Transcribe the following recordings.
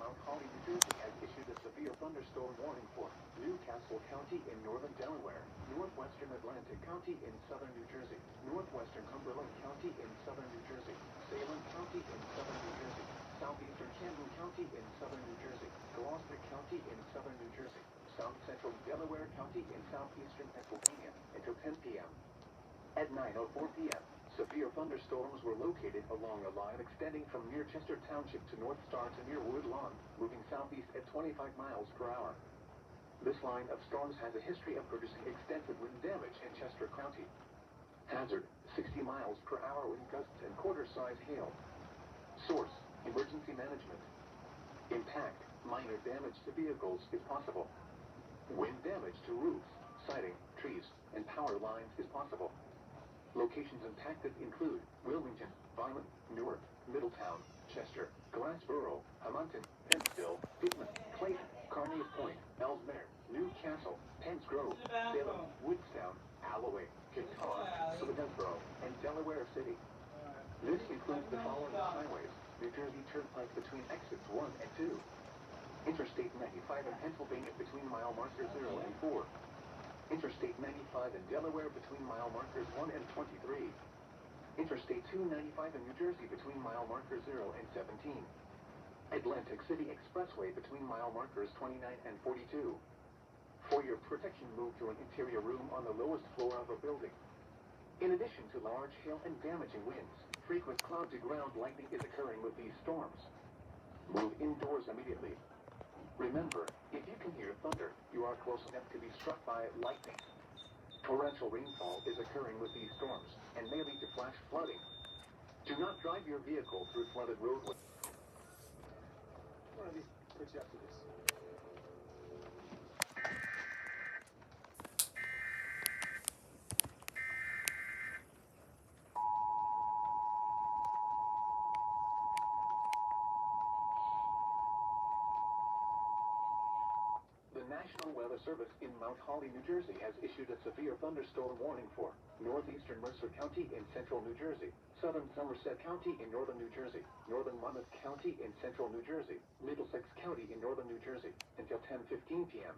Mount Holly, New Jersey has issued a severe thunderstorm warning for Newcastle County in northern Delaware, northwestern Atlantic County in southern New Jersey, northwestern Cumberland County in southern New Jersey, Salem County in southern New Jersey, southeastern Camden County in southern New Jersey, Gloucester County in southern New Jersey, south central Delaware County in southeastern Pennsylvania until 10 p.m. At 9:04 p.m., severe thunderstorms were located along a line extending from near Chester Township to North Star to near Woodlawn, moving southeast at 25 miles per hour. This line of storms has a history of producing extensive wind damage in Chester County. Hazard, 60 miles per hour wind gusts and quarter-size hail. Source, emergency management. Impact, minor damage to vehicles if possible. Wind damage to roofs, siding, trees, and power lines is possible. Locations impacted include Wilmington, Vineland, Newark, Middletown, Chester, Glassboro, Hamilton, Pennsville, Pittman, Clayton, Carneys Point, Ellesmere, Newcastle, Penns Grove, Salem, Woodstown, Alloway, Guitar, Sylvesboro, and Delaware City. This includes the following highways: New Jersey Turnpike between exits 1 and 2. Interstate 95 in Pennsylvania between mile markers 0 and 4. Interstate 95 in Delaware between mile markers 1 and 23. Interstate 295 in New Jersey between mile markers 0 and 17. Atlantic City Expressway between mile markers 29 and 42. For your protection, move to an interior room on the lowest floor of a building. In addition to large hail and damaging winds, frequent cloud-to-ground lightning is occurring with these storms. Move indoors immediately. Remember, if you can hear thunder, you are close enough to be struck by lightning. Torrential rainfall is occurring with these storms and may lead to flash flooding. Do not drive your vehicle through flooded roadways. One of these puts you up to this. The National Weather Service in Mount Holly, New Jersey has issued a severe thunderstorm warning for northeastern Mercer County in central New Jersey, southern Somerset County in northern New Jersey, northern Monmouth County in central New Jersey, Middlesex County in northern New Jersey until 10:15 p.m.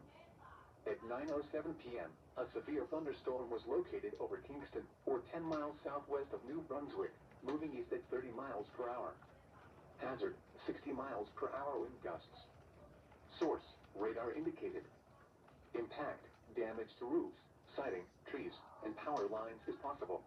At 9:07 p.m., a severe thunderstorm was located over Kingston, or 10 miles southwest of New Brunswick, moving east at 30 miles per hour. Hazard, 60 miles per hour wind gusts. Source, radar indicated. Impact, damage to roofs, siding, trees, and power lines is possible.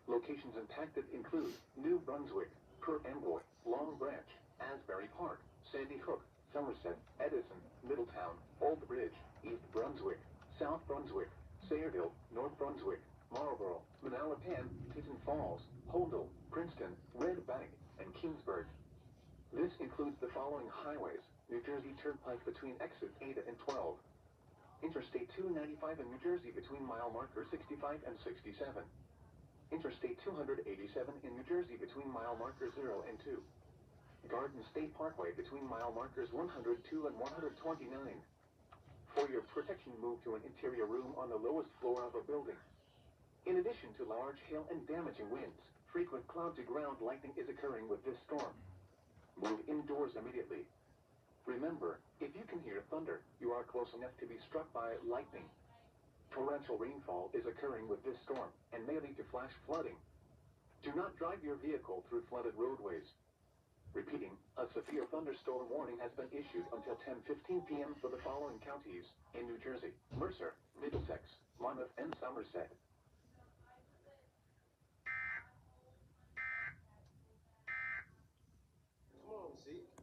Locations impacted include New Brunswick, Perth Amboy, Long Branch, Asbury Park, Sandy Hook, Somerset, Edison, Middletown, Old Bridge, East Brunswick, South Brunswick, Sayreville, North Brunswick, Marlborough, Manalapan, Teton Falls, Holdell, Princeton, Red Bank, and Kingsburg. This includes the following highways: New Jersey Turnpike between exits 8 and 12. Interstate 295 in New Jersey between mile markers 65 and 67. Interstate 287 in New Jersey between mile markers 0 and 2. Garden State Parkway between mile markers 102 and 129. For your protection, move to an interior room on the lowest floor of a building. In addition to large hail and damaging winds, frequent cloud-to-ground lightning is occurring with this storm. Move indoors immediately. Remember, if you can hear thunder, you are close enough to be struck by lightning. Torrential rainfall is occurring with this storm and may lead to flash flooding. Do not drive your vehicle through flooded roadways. Repeating, a severe thunderstorm warning has been issued until 10:15 p.m. for the following counties in New Jersey: Mercer, Middlesex, Monmouth, and Somerset.